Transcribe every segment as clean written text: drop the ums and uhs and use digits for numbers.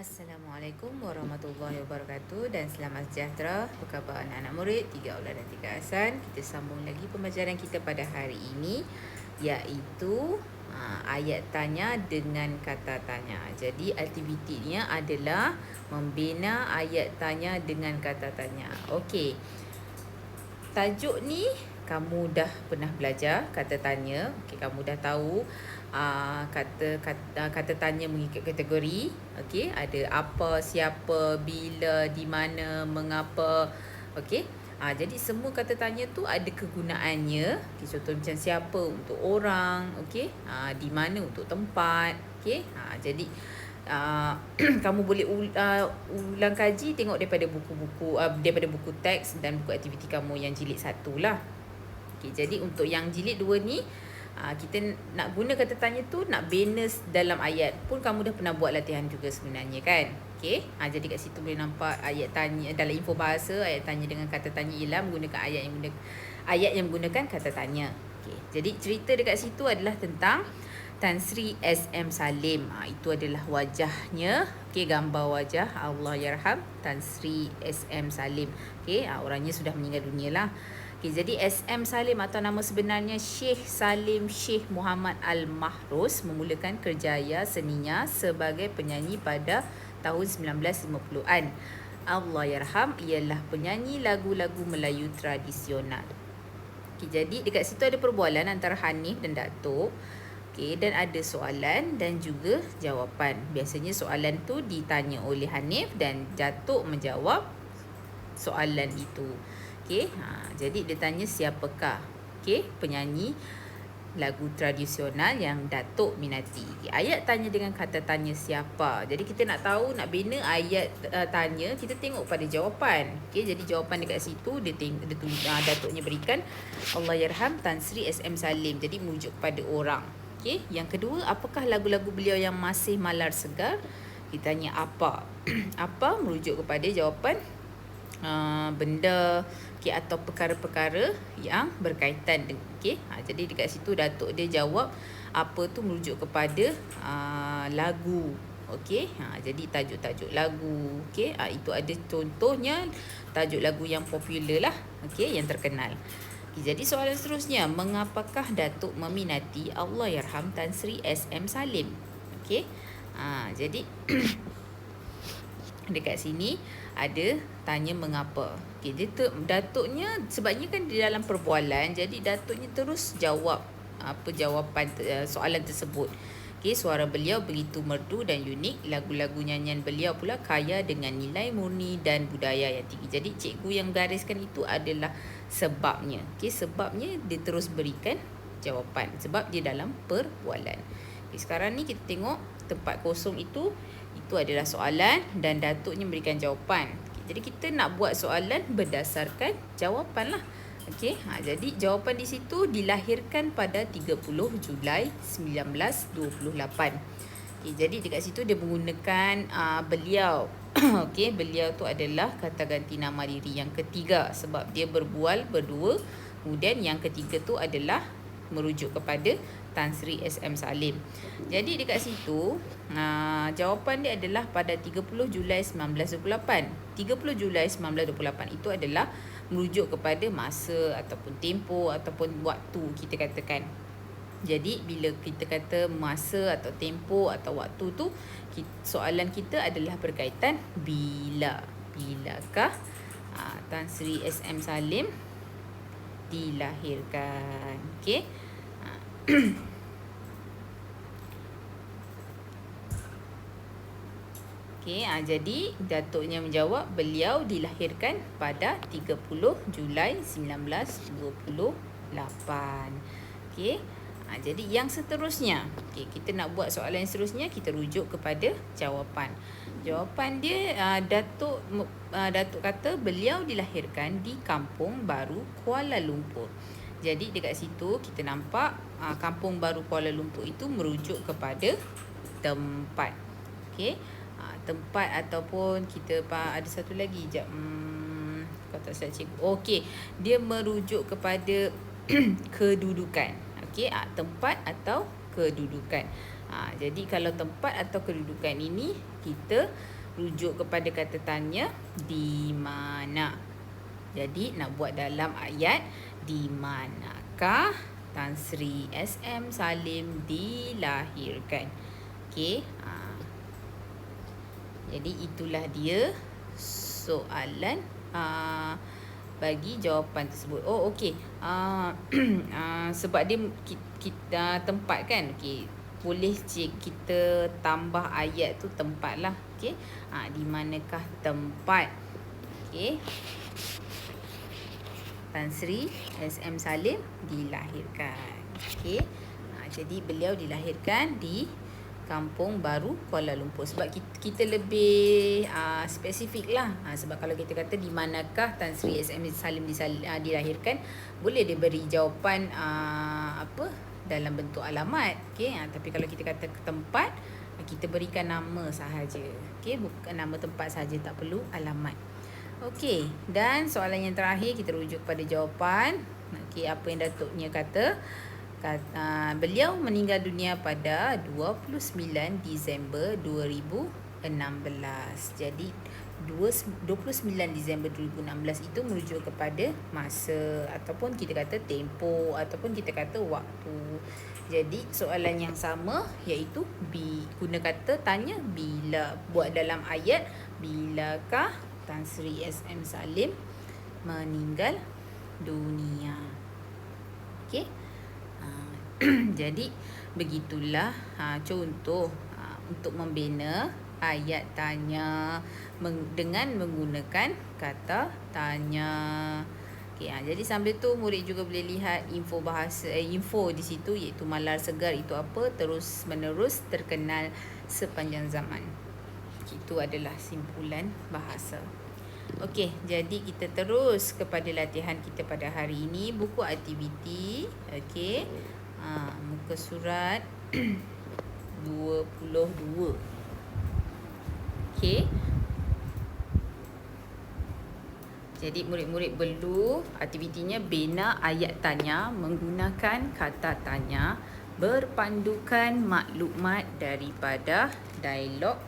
Assalamualaikum warahmatullahi wabarakatuh dan selamat sejahtera. Apa khabar anak-anak murid 3 Aula dan 3 Ahsan? Kita sambung lagi pembelajaran kita pada hari ini, iaitu ayat tanya dengan kata tanya. Jadi aktivitinya adalah membina ayat tanya dengan kata tanya. Okey. Tajuk ni kamu dah pernah belajar kata tanya. Okey, kamu dah tahu kata tanya mengikut kategori. Okey, ada apa, siapa, bila, di mana, mengapa. Okey. Jadi semua kata tanya tu ada kegunaannya. Okay, contoh macam siapa untuk orang, okey. Di mana untuk tempat, okey. Jadi kamu boleh ulang kaji, tengok daripada buku-buku, daripada buku teks dan buku aktiviti kamu yang jilid 1 lah. Okay, jadi untuk yang jilid 2 ni, kita nak guna kata tanya tu nak bina dalam ayat pun kamu dah pernah buat latihan juga sebenarnya kan. Okay, jadi kat situ boleh nampak ayat tanya dalam info bahasa. Ayat tanya dengan kata tanya ialah menggunakan ayat yang menggunakan kata tanya. Okay, jadi cerita dekat situ adalah tentang Tan Sri S.M. Salim. Itu adalah wajahnya. Okay, gambar wajah Allahyarham Tan Sri S.M. Salim. Okay, orangnya sudah meninggal dunia lah. Okay, jadi S.M. Salim atau nama sebenarnya Syekh Salim Syekh Muhammad Al-Mahruz memulakan kerjaya seninya sebagai penyanyi pada tahun 1950-an. Allahyarham ialah penyanyi lagu-lagu Melayu tradisional. Okay, jadi dekat situ ada perbualan antara Hanif dan Datuk. Okay, dan ada soalan dan juga jawapan. Biasanya soalan tu ditanya oleh Hanif dan Datuk menjawab soalan itu. Okay, jadi dia tanya siapakah penyanyi lagu tradisional yang Datuk minati. Ayat tanya dengan kata tanya siapa. Jadi kita nak tahu, nak bina ayat tanya, kita tengok pada jawapan. Okay, jadi jawapan dekat situ dia Datuknya berikan Allahyarham Tan Sri S.M. Salim. Jadi merujuk pada orang. Okay, yang kedua, apakah lagu-lagu beliau yang masih malar segar? Kita tanya apa. Apa merujuk kepada jawapan benda, atau perkara-perkara yang berkaitan dengan. Jadi dekat situ Datuk dia jawab apa tu merujuk kepada lagu. Jadi tajuk-tajuk lagu. Itu ada contohnya tajuk lagu yang popular lah, yang terkenal. Jadi soalan seterusnya, mengapakah Datuk meminati Allahyarham Tan Sri S.M. Salim? Jadi dekat sini ada tanya mengapa. Datuknya sebabnya kan di dalam perbualan, jadi Datuknya terus jawab apa jawapan soalan tersebut. Suara beliau begitu merdu dan unik. Lagu-lagu nyanyian beliau pula kaya dengan nilai murni dan budaya yang tinggi. Jadi cikgu yang gariskan itu adalah sebabnya. Sebabnya dia terus berikan jawapan. Sebab dia dalam perbualan. Sekarang ni kita tengok tempat kosong itu adalah soalan dan Datuknya memberikan jawapan. Jadi kita nak buat soalan berdasarkan jawapan lah. Jadi jawapan di situ dilahirkan pada 30 Julai 1928. Jadi dekat situ dia menggunakan beliau. Beliau tu adalah kata ganti nama diri yang ketiga sebab dia berbual berdua. Kemudian yang ketiga tu adalah merujuk kepada Tan Sri S.M. Salim. Jadi dekat situ jawapan dia adalah pada 30 Julai 1928. 30 Julai 1928 itu adalah merujuk kepada masa ataupun tempoh ataupun waktu kita katakan. Jadi bila kita kata masa atau tempoh atau waktu tu, soalan kita adalah berkaitan bila. Bilakah Tan Sri S.M. Salim dilahirkan? Jadi Datuknya menjawab beliau dilahirkan pada 30 Julai 1928. Jadi yang seterusnya, kita nak buat soalan yang seterusnya, kita rujuk kepada jawapan. Jawapan dia Datuk kata beliau dilahirkan di Kampung Baru Kuala Lumpur. Jadi dekat situ kita nampak Kampung Baru Kuala Lumpur itu merujuk kepada tempat. Tempat ataupun kita ada satu lagi jap. Kau tak silap cikgu. Dia merujuk kepada kedudukan. Tempat atau kedudukan. Jadi kalau tempat atau kedudukan ini kita rujuk kepada kata tanya di mana. Jadi nak buat dalam ayat, di manakah Tan Sri SM Salim dilahirkan. Okey. Jadi itulah dia soalan bagi jawapan tersebut. Oh okey. Sebab dia kita tempat kan. Okey. Boleh kita tambah ayat tu tempat lah. Okey. Di manakah tempat? Okey. Tan Sri SM Salim dilahirkan. Okey. Jadi beliau dilahirkan di Kampung Baru, Kuala Lumpur. Sebab kita lebih spesifik lah. Sebab kalau kita kata di manakah Tan Sri SM Salim dilahirkan, boleh dia beri jawapan dalam bentuk alamat. Okay? Tapi kalau kita kata ke tempat, kita berikan nama sahaja. Okay? Bukan nama tempat sahaja, tak perlu alamat. Okey, dan soalan yang terakhir kita rujuk pada jawapan. Okey, apa yang datuknya kata? Beliau meninggal dunia pada 29 Disember 2016. Jadi 29 Disember 2016 itu merujuk kepada masa ataupun kita kata tempoh ataupun kita kata waktu. Jadi soalan yang sama iaitu guna kata tanya bila. Buat dalam ayat, bilakah Tan Sri SM Salim meninggal dunia. Okey. Jadi begitulah contoh untuk membina ayat tanya dengan menggunakan kata tanya. Okey, jadi sambil tu murid juga boleh lihat info di situ iaitu Malar Segar itu apa, terus menerus terkenal sepanjang zaman. Itu adalah simpulan bahasa. Okey, jadi kita terus kepada latihan kita pada hari ini, buku aktiviti. Okey. Muka surat 22. Okey. Jadi murid-murid perlu aktivitinya bina ayat tanya menggunakan kata tanya berpandukan maklumat daripada dialog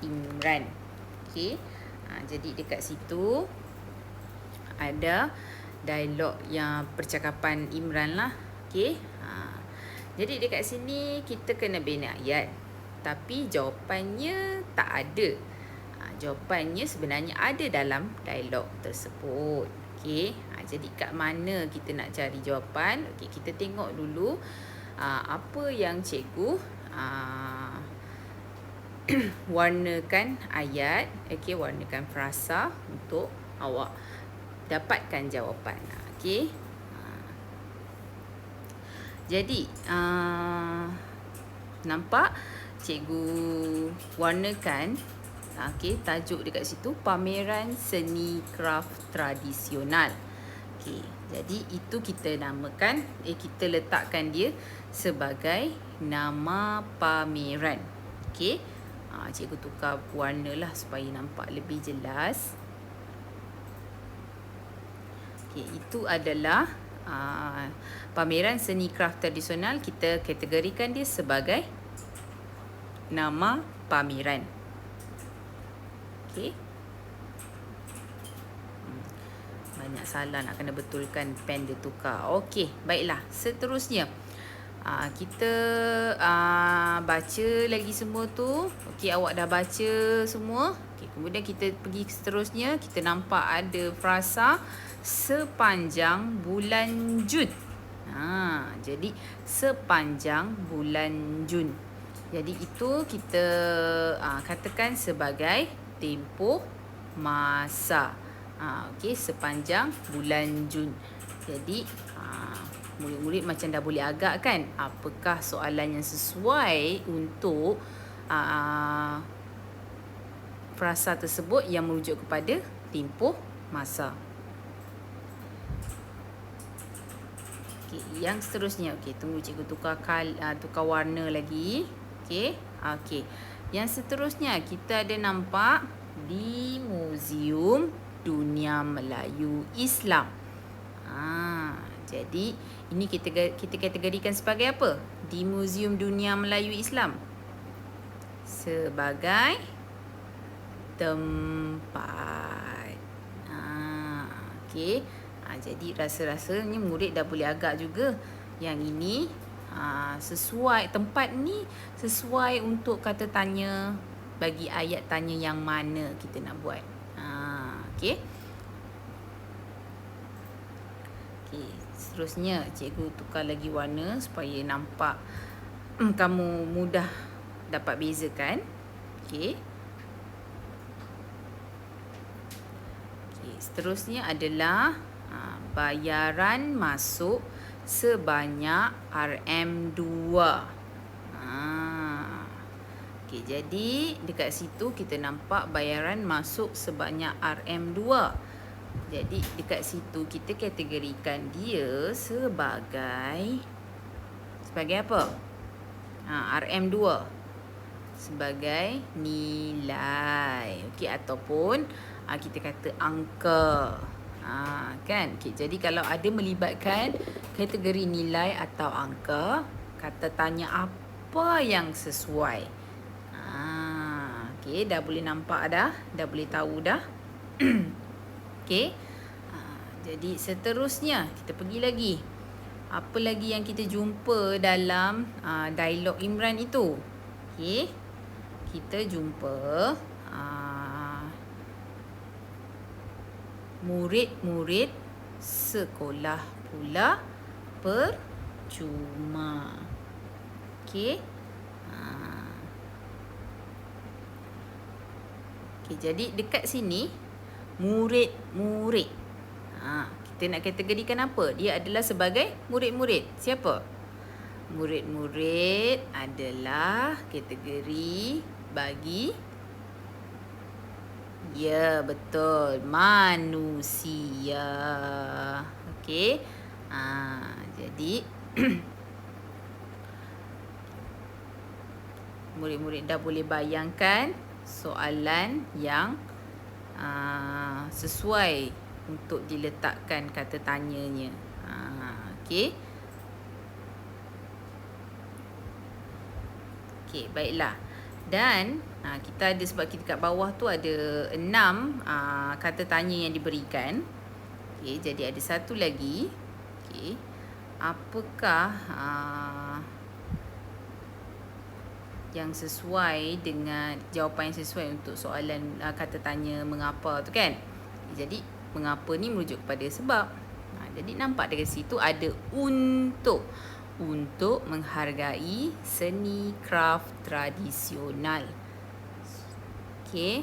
Imran. Okey. Jadi dekat situ ada dialog yang percakapan Imran lah. Okey. Jadi dekat sini kita kena bina ayat. Tapi jawapannya tak ada. Jawapannya sebenarnya ada dalam dialog tersebut. Okey. Jadi kat mana kita nak cari jawapan? Okey, kita tengok dulu apa yang cikgu warnakan ayat. Okey, warnakan frasa untuk awak dapatkan jawapan. Okey. Jadi nampak cikgu warnakan. Okey, tajuk dekat situ pameran seni kraft tradisional. Okey, jadi itu kita namakan, kita letakkan dia sebagai nama pameran. Okey. Cikgu tukar warna lah supaya nampak lebih jelas. Okey, itu adalah pameran seni kraft tradisional. Kita kategorikan dia sebagai nama pameran. Okey. Banyak salah, nak kena betulkan pen dia tukar. Okey, baiklah. Seterusnya kita baca lagi semua tu. Okey, awak dah baca semua. Okey, kemudian kita pergi seterusnya. Kita nampak ada frasa sepanjang bulan Jun. Jadi sepanjang bulan Jun. Jadi itu kita katakan sebagai tempoh masa. Okey, sepanjang bulan Jun. Jadi murid-murid macam dah boleh agak kan apakah soalan yang sesuai untuk frasa tersebut yang merujuk kepada tempoh masa. Okey, yang seterusnya. Okey, tunggu cikgu tukar warna lagi. Okey. Okey. Yang seterusnya kita ada nampak di Muzium Dunia Melayu Islam. Jadi ini kita kategorikan sebagai apa? Di Muzium Dunia Melayu Islam. sebagai tempat. Okey. Jadi rasa-rasanya murid dah boleh agak juga. Yang ini sesuai, tempat ni sesuai untuk kata tanya bagi ayat tanya yang mana kita nak buat. Okey. Okey, seterusnya cikgu tukar lagi warna supaya nampak kamu mudah dapat bezakan. Okey. Okey, seterusnya adalah bayaran masuk sebanyak RM2. Okey, jadi dekat situ kita nampak bayaran masuk sebanyak RM2. Jadi dekat situ kita kategorikan dia sebagai apa? RM2 sebagai nilai. Okey, ataupun kita kata angka. Kan? Okay, jadi kalau ada melibatkan kategori nilai atau angka, kata tanya apa yang sesuai. Okey, dah boleh nampak dah, dah boleh tahu dah. Okey. Jadi seterusnya kita pergi lagi. Apa lagi yang kita jumpa dalam dialog Imran itu? Okey. Kita jumpa murid-murid sekolah pula percuma. Okey. Okey, jadi dekat sini murid-murid. Kita nak kategorikan apa? Dia adalah sebagai murid-murid. Siapa? Murid-murid adalah kategori bagi, ya, betul, manusia. Okey. Jadi murid-murid dah boleh bayangkan soalan yang sesuai untuk diletakkan kata tanyanya. Okey. Okey, baiklah. Dan kita ada, sebab kita kat bawah tu ada 6 kata tanya yang diberikan. Okey, jadi ada satu lagi. Okey. Apakah yang sesuai dengan jawapan yang sesuai untuk soalan kata tanya mengapa tu kan? Jadi mengapa ni merujuk kepada sebab. Jadi nampak dekat situ ada untuk menghargai seni kraft tradisional. Okey.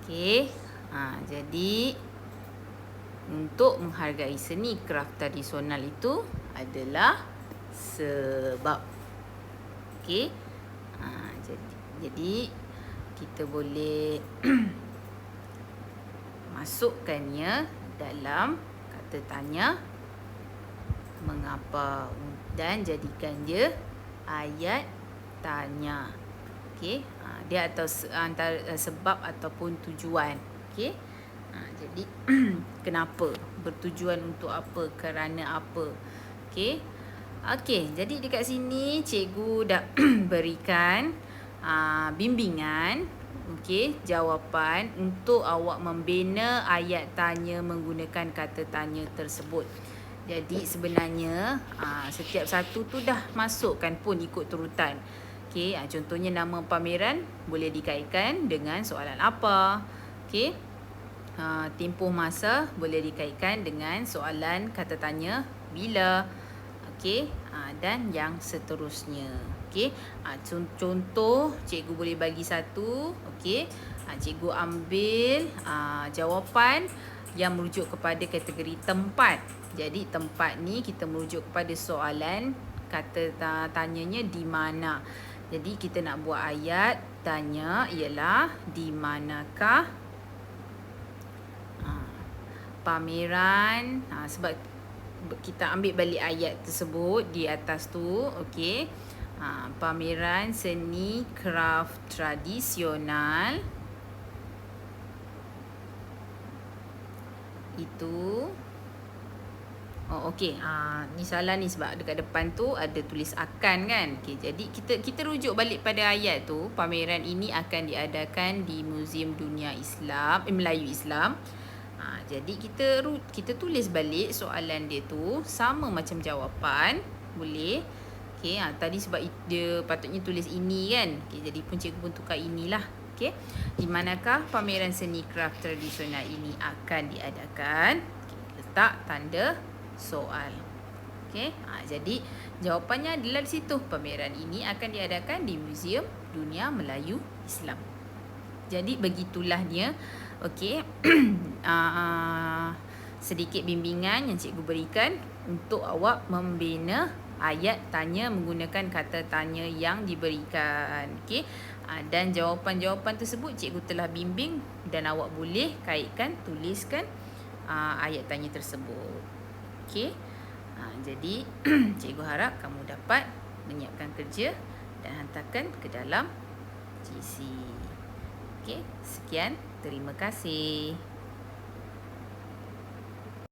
Okey. Jadi untuk menghargai seni kraft tradisional itu adalah sebab. Okey. Jadi kita boleh masukkannya dalam kata tanya mengapa dan jadikan dia ayat tanya. Okey. Dia atau antara sebab ataupun tujuan. Okey. Jadi kenapa? Bertujuan untuk apa? Kerana apa? Okey. Okey, jadi dekat sini cikgu dah berikan bimbingan, okey, jawapan untuk awak membina ayat tanya menggunakan kata tanya tersebut. Jadi sebenarnya setiap satu tu dah masukkan pun ikut turutan. Okey, contohnya nama pameran boleh dikaitkan dengan soalan apa. Okey. Tempoh masa boleh dikaitkan dengan soalan kata tanya bila. Okey, dan yang seterusnya. Okey, contoh cikgu boleh bagi satu. Okey, cikgu ambil jawapan yang merujuk kepada kategori tempat. Jadi tempat ni kita merujuk kepada soalan kata tanyanya di mana. Jadi kita nak buat ayat tanya ialah di manakah pameran. Sebab kita ambil balik ayat tersebut di atas tu. Okey. Pameran seni kraft tradisional itu Oh, okey. Ni salah ni sebab dekat depan tu ada tulis akan kan. Okey, jadi kita rujuk balik pada ayat tu. Pameran ini akan diadakan di Muzium Dunia Islam, Melayu Islam. Jadi kita tulis balik soalan dia tu sama macam jawapan. Boleh. Okey, tadi sebab dia patutnya tulis ini kan. Okey, jadi pun cikgu pun tukar inilah. Okey. Di manakah pameran seni kraft tradisional ini akan diadakan? Okay, letak tanda soal. Okey. Jadi jawapannya adalah di situ. Pameran ini akan diadakan di Muzium Dunia Melayu Islam. Jadi begitulah dia. Okey. Sedikit bimbingan yang cikgu berikan untuk awak membina ayat tanya menggunakan kata tanya yang diberikan. Okey. Dan jawapan-jawapan tersebut cikgu telah bimbing dan awak boleh kaitkan, tuliskan ayat tanya tersebut. Okey. Jadi cikgu harap kamu dapat menyiapkan kerja dan hantarkan ke dalam GC. Okey, sekian. Terima kasih.